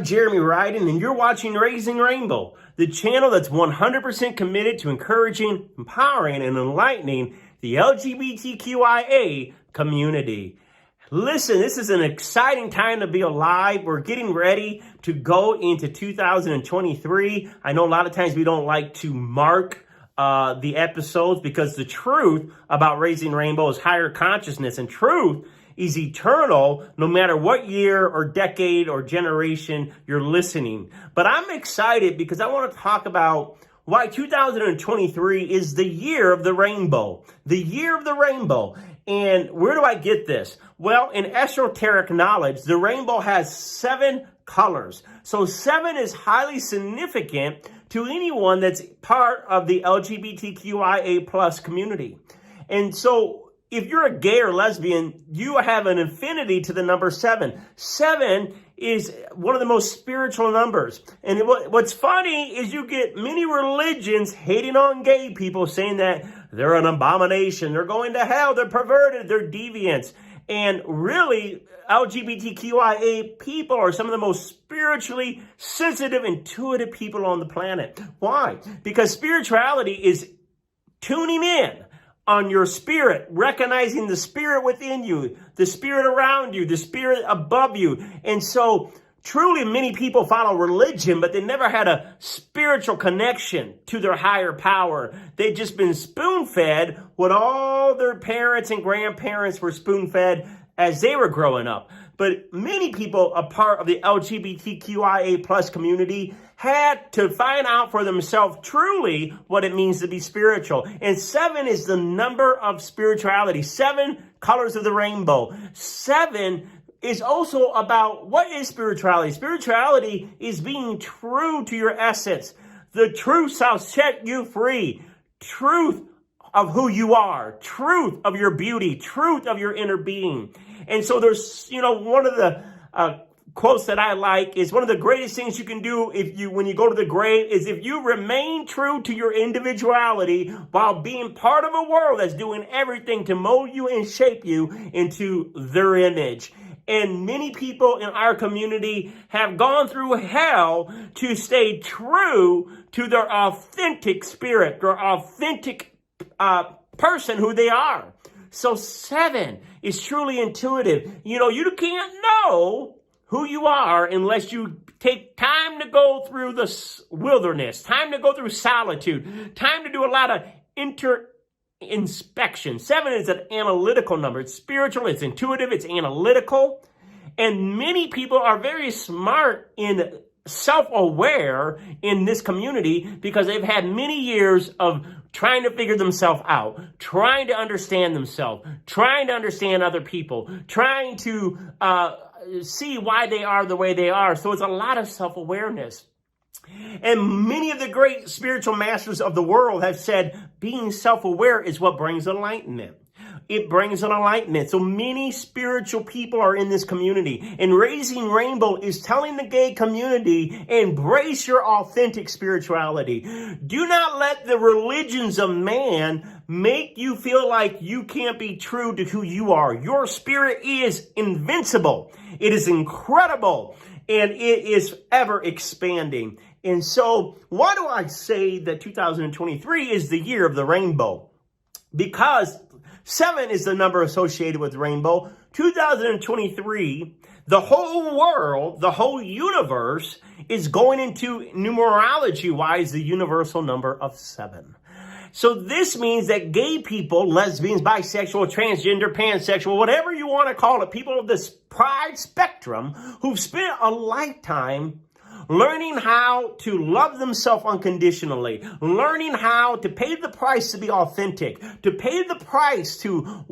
Jeremy Riden, and you're watching Raising Rainbow, the channel that's 100% committed to encouraging, empowering, and enlightening the LGBTQIA community. Listen, this is an exciting time to be alive. We're getting ready to go into 2023. I know a lot of times we don't like to mark the episodes because the truth about Raising Rainbow is higher consciousness, and truth is eternal no matter what year or decade or generation you're listening. But I'm excited because I want to talk about why 2023 is the year of the rainbow. The year of the rainbow. And where do I get this? Well, in esoteric knowledge, the rainbow has 7 colors. So 7 is highly significant to anyone that's part of the LGBTQIA plus community. And so if you're a gay or lesbian, you have an affinity to the number 7. 7 is one of the most spiritual numbers. And what's funny is you get many religions hating on gay people, saying that they're an abomination, they're going to hell, they're perverted, they're deviants. And really, LGBTQIA people are some of the most spiritually sensitive, intuitive people on the planet. Why? Because spirituality is tuning in on your spirit, recognizing the spirit within you, the spirit around you, the spirit above you. And so truly many people follow religion, but they never had a spiritual connection to their higher power. They've just been spoon-fed what all their parents and grandparents were spoon-fed as they were growing up. But many people, a part of the LGBTQIA plus community, had to find out for themselves truly what it means to be spiritual. And 7 is the number of spirituality. 7 colors of the rainbow. 7 is also about what is spirituality. Spirituality is being true to your essence. The truth shall set you free. Truth of who you are. Truth of your beauty. Truth of your inner being. And so there's, one of the quotes that I like is one of the greatest things you can do when you go to the grave is if you remain true to your individuality while being part of a world that's doing everything to mold you and shape you into their image. And many people in our community have gone through hell to stay true to their authentic spirit, their authentic person who they are. So 7 is truly intuitive. You can't know who you are unless you take time to go through the wilderness, time to go through solitude, time to do a lot of inspection. 7 is an analytical number. It's spiritual, it's intuitive, it's analytical. And many people are very smart in self-aware in this community because they've had many years of trying to figure themselves out, trying to understand themselves, trying to understand other people, trying to see why they are the way they are. So it's a lot of self-awareness. And many of the great spiritual masters of the world have said being self-aware is what brings enlightenment. It brings an enlightenment. So many spiritual people are in this community. And Raising Rainbow is telling the gay community, embrace your authentic spirituality. Do not let the religions of man make you feel like you can't be true to who you are. Your spirit is invincible. It is incredible. And it is ever expanding. And so why do I say that 2023 is the year of the rainbow? Because 7 is the number associated with rainbow. 2023, the whole world, the whole universe is going into numerology-wise the universal number of 7. So this means that gay people, lesbians, bisexual, transgender, pansexual, whatever you want to call it, people of this pride spectrum who've spent a lifetime learning how to love themselves unconditionally, learning how to pay the price to be authentic, to pay the price to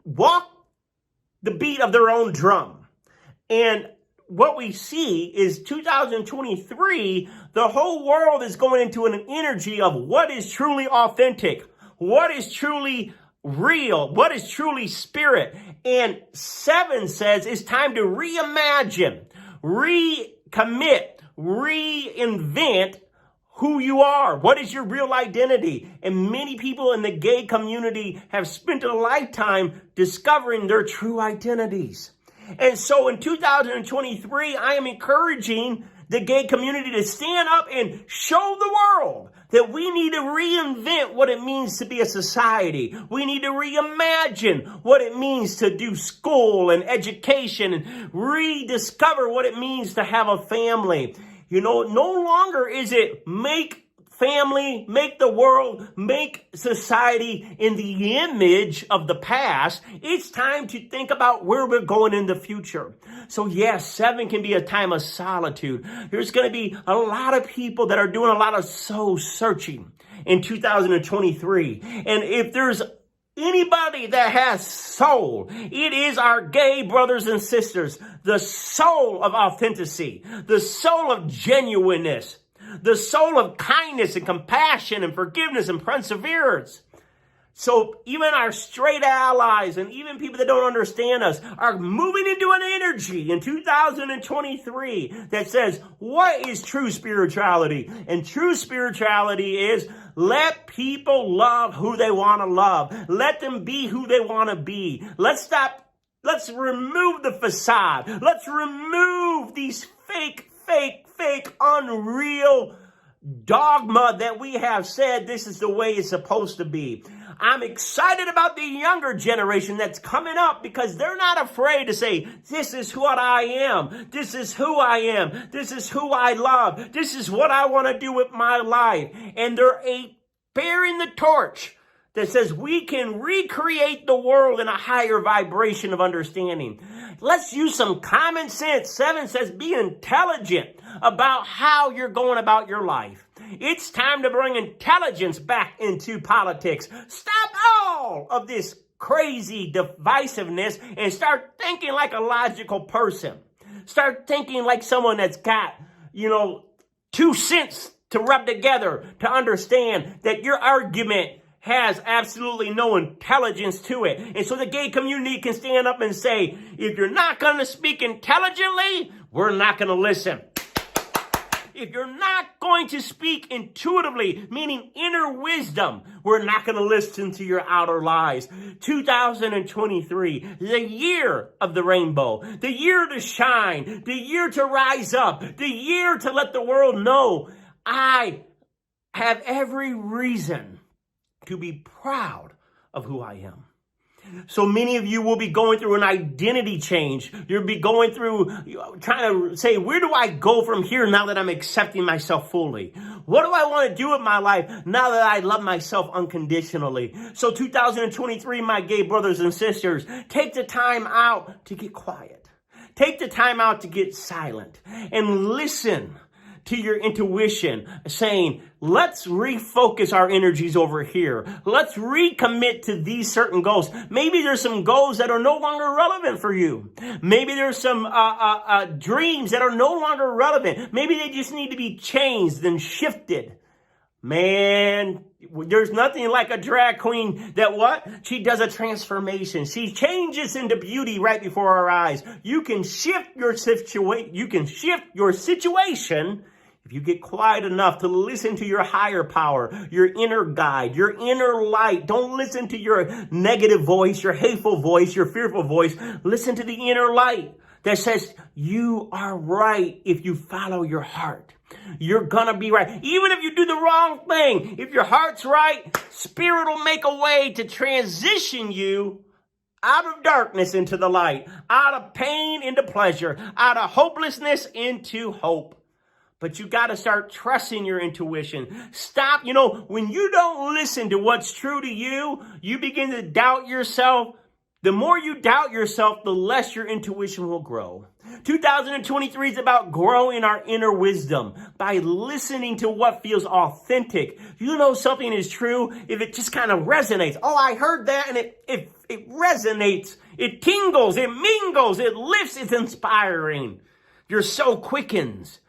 walk the beat of their own drum. And what we see is 2023, the whole world is going into an energy of what is truly authentic, what is truly real, what is truly spirit. And 7 says it's time to reimagine, commit, reinvent who you are. What is your real identity? And many people in the gay community have spent a lifetime discovering their true identities. And so in 2023, I am encouraging the gay community to stand up and show the world that we need to reinvent what it means to be a society. We need to reimagine what it means to do school and education and rediscover what it means to have a family. You know, no longer is it make family, make the world, make society in the image of the past. It's time to think about where we're going in the future. So yes, 7 can be a time of solitude. There's going to be a lot of people that are doing a lot of soul searching in 2023. And if there's anybody that has soul, it is our gay brothers and sisters. The soul of authenticity, the soul of genuineness, the soul of kindness and compassion and forgiveness and perseverance. So even our straight allies and even people that don't understand us are moving into an energy in 2023 that says, what is true spirituality? And true spirituality is let people love who they want to love. Let them be who they want to be. Let's remove the facade. Let's remove these fake, unreal dogma that we have said this is the way it's supposed to be. I'm excited about the younger generation that's coming up because they're not afraid to say, this is what I am. This is who I am. This is who I love. This is what I want to do with my life. And they're bearing the torch that says we can recreate the world in a higher vibration of understanding. Let's use some common sense. 7 says be intelligent about how you're going about your life. It's time to bring intelligence back into politics. Stop all of this crazy divisiveness and start thinking like a logical person. Start thinking like someone that's got, 2 cents to rub together to understand that your argument has absolutely no intelligence to it. And so the gay community can stand up and say, if you're not going to speak intelligently, we're not going to listen. If you're not going to speak intuitively, meaning inner wisdom, we're not going to listen to your outer lies. 2023, the year of the rainbow, the year to shine, the year to rise up, the year to let the world know I have every reason to be proud of who I am. So many of you will be going through an identity change. You'll be going through trying to say, where do I go from here now that I'm accepting myself fully? What do I want to do with my life now that I love myself unconditionally? So 2023, my gay brothers and sisters, take the time out to get quiet. Take the time out to get silent and listen to your intuition saying, let's refocus our energies over here. Let's recommit to these certain goals. Maybe there's some goals that are no longer relevant for you. Maybe there's some dreams that are no longer relevant. Maybe they just need to be changed and shifted. Man, there's nothing like a drag queen that what? She does a transformation. She changes into beauty right before our eyes. You can shift your situation. You can shift your situation if you get quiet enough to listen to your higher power, your inner guide, your inner light. Don't listen to your negative voice, your hateful voice, your fearful voice. Listen to the inner light that says you are right if you follow your heart. You're gonna be right. Even if you do the wrong thing, if your heart's right, Spirit will make a way to transition you out of darkness into the light, out of pain into pleasure, out of hopelessness into hope. But you got to start trusting your intuition. Stop, when you don't listen to what's true to you, you begin to doubt yourself. The more you doubt yourself, the less your intuition will grow. 2023 is about growing our inner wisdom by listening to what feels authentic. You know something is true if it just kind of resonates. Oh, I heard that, and it resonates. It tingles, it mingles, it lifts, it's inspiring. Your soul quickens.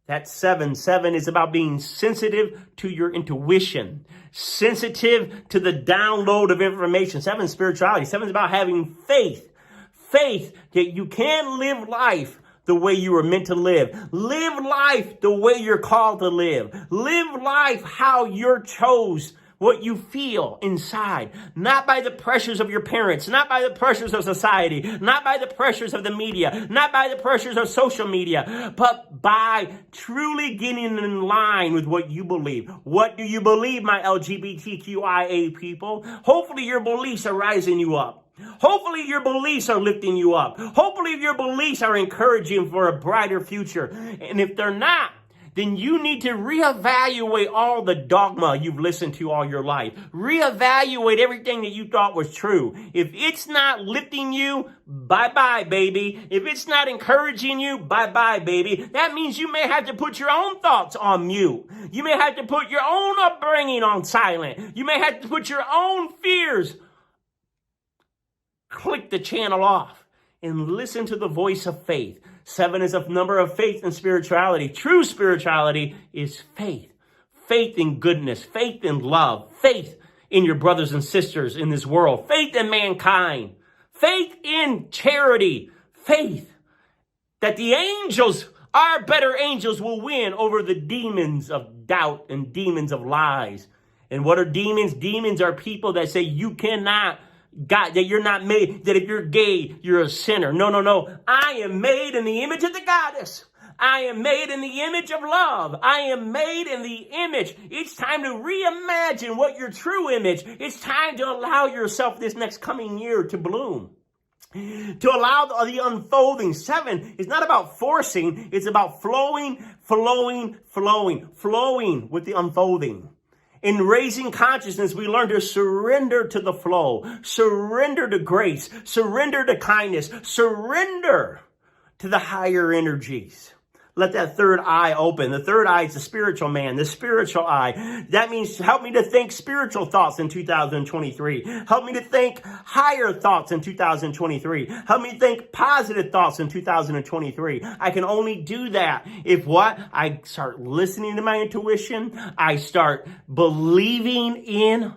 That's 7. 7 is about being sensitive to your intuition, sensitive to the download of information. 7 is spirituality. 7 is about having faith. Faith that you can live life the way you were meant to live. Live life the way you're called to live. Live life how you're chose what you feel inside, not by the pressures of your parents, not by the pressures of society, not by the pressures of the media, not by the pressures of social media, but by truly getting in line with what you believe. What do you believe, my LGBTQIA people? Hopefully your beliefs are rising you up. Hopefully your beliefs are lifting you up. Hopefully your beliefs are encouraging for a brighter future. And if they're not, then you need to reevaluate all the dogma you've listened to all your life. Reevaluate everything that you thought was true. If it's not lifting you, bye-bye, baby. If it's not encouraging you, bye-bye, baby. That means you may have to put your own thoughts on mute. You may have to put your own upbringing on silent. You may have to put your own fears. Click the channel off and listen to the voice of faith. 7 is a number of faith and spirituality. True spirituality is faith. Faith in goodness, faith in love, faith in your brothers and sisters in this world, faith in mankind, faith in charity, faith that the angels, our better angels, will win over the demons of doubt and demons of lies. And what are demons? Demons are people that say you cannot, God, that you're not made, that if you're gay, you're a sinner. No, no, no. I am made in the image of the goddess. I am made in the image of love. I am made in the image. It's time to reimagine what your true image. It's time to allow yourself this next coming year to bloom. To allow the unfolding. 7 is not about forcing. It's about flowing with the unfolding. In raising consciousness, we learn to surrender to the flow, surrender to grace, surrender to kindness, surrender to the higher energies. Let that third eye open. The third eye is the spiritual man, the spiritual eye. That means help me to think spiritual thoughts in 2023. Help me to think higher thoughts in 2023. Help me think positive thoughts in 2023. I can only do that if what? I start listening to my intuition. I start believing in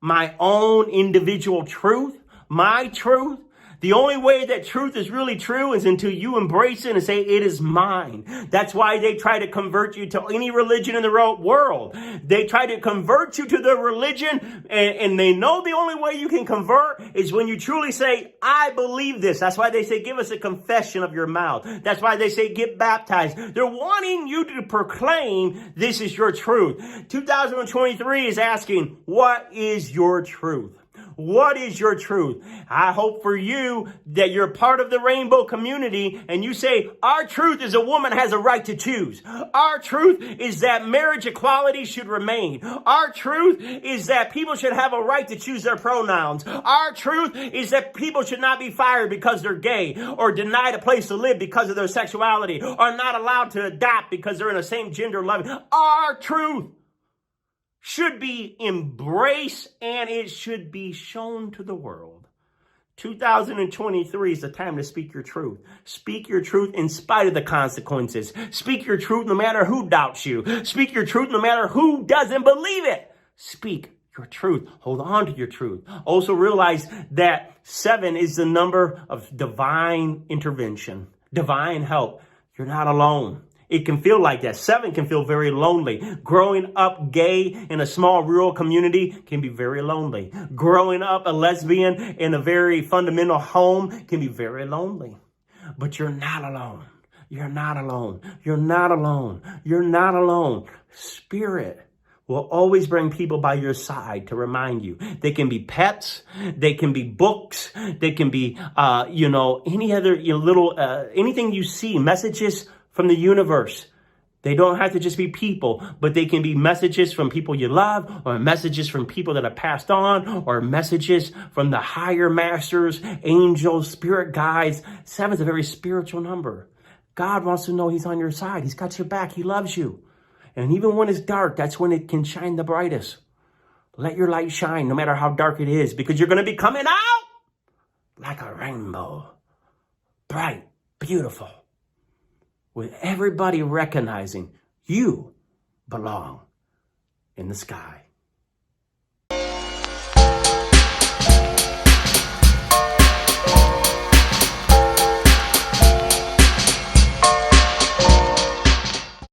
my own individual truth, my truth. The only way that truth is really true is until you embrace it and say, it is mine. That's why they try to convert you to any religion in the world. They try to convert you to their religion, and they know the only way you can convert is when you truly say, I believe this. That's why they say, give us a confession of your mouth. That's why they say, get baptized. They're wanting you to proclaim this is your truth. 2023 is asking, what is your truth? What is your truth? I hope for you that you're part of the rainbow community and you say, our truth is a woman has a right to choose. Our truth is that marriage equality should remain. Our truth is that people should have a right to choose their pronouns. Our truth is that people should not be fired because they're gay or denied a place to live because of their sexuality or not allowed to adopt because they're in the same gender loving. Our truth should be embraced and it should be shown to the world. 2023 is the time to speak your truth. Speak your truth in spite of the consequences. Speak your truth no matter who doubts you. Speak your truth no matter who doesn't believe it. Speak your truth. Hold on to your truth. Also realize that 7 is the number of divine intervention, divine help. You're not alone. It can feel like that. 7 can feel very lonely. Growing up gay in a small rural community can be very lonely. Growing up a lesbian in a very fundamental home can be very lonely. But you're not alone. You're not alone. You're not alone. You're not alone. Spirit will always bring people by your side to remind you. They can be pets. They can be books. They can be, any other anything you see, messages from the universe. They don't have to just be people, but they can be messages from people you love, or messages from people that have passed on, or messages from the higher masters, angels, spirit guides. 7 is a very spiritual number. God wants to know he's on your side. He's got your back. He loves you. And even when it's dark, that's when it can shine the brightest. Let your light shine no matter how dark it is, because you're going to be coming out like a rainbow. Bright, beautiful. With everybody recognizing you belong in the sky.